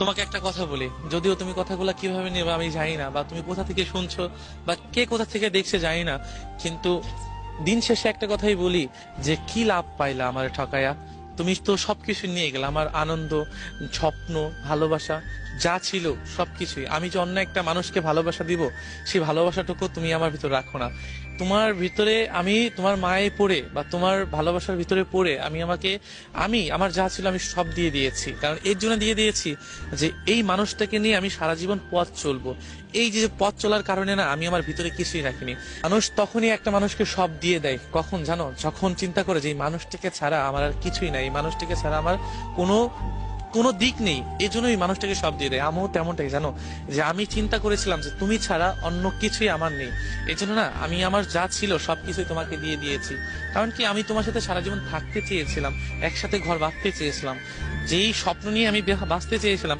তোমাকে একটা কথা বলি, যদিও তুমি কথাগুলো কিভাবে নেবে আমি জানি না, বা তুমি কোথা থেকে শুনছো বা কে কোথা থেকে দেখছে জানি না, কিন্তু দিন শেষে একটা কথাই বলি, যে কি লাভ পাইলা আমার ঠকায়া? তুমি তো সবকিছু নিয়ে গেলে, আমার আনন্দ, স্বপ্ন, ভালোবাসা যা ছিল সবকিছুই। আমি যে অন্য একটা মানুষকে ভালোবাসা দিব, সেই ভালোবাসাটুকু তুমি আমার ভিতর রাখো না। তোমার ভিতরে আমি তোমার মায়ে পড়ে বা তোমার ভালোবাসার ভিতরে পড়ে আমি আমার যা ছিল আমি সব দিয়ে দিয়েছি। কারণ এর জন্য দিয়ে দিয়েছি যে এই মানুষটাকে নিয়ে আমি সারা জীবন পথ চলবো। এই যে পথ চলার কারণে না আমি আমার ভিতরে কিছুই রাখিনি। মানুষ তখনই একটা মানুষকে সব দিয়ে দেয় কখন জানো? যখন চিন্তা করে যে এই মানুষটাকে ছাড়া আমার আর কিছুই নাই, এই মানুষটাকে ছাড়া আমার কোনো কোনো দিক নেই, এই জন্য এই মানুষটাকে সব দিয়ে দেয়। আমিও তেমনটাই জানো, যে আমি চিন্তা করেছিলাম যে তুমি ছাড়া অন্য কিছুই আমার নেই। এই জন্য না আমি আমার যা ছিল সবকিছুই তোমাকে দিয়ে দিয়েছি। কারণ কি, আমি তোমার সাথে সারা জীবন থাকতে চেয়েছিলাম, একসাথে ঘর বাঁধতে চেয়েছিলাম, যেই স্বপ্ন নিয়ে আমি বাঁচতে চেয়েছিলাম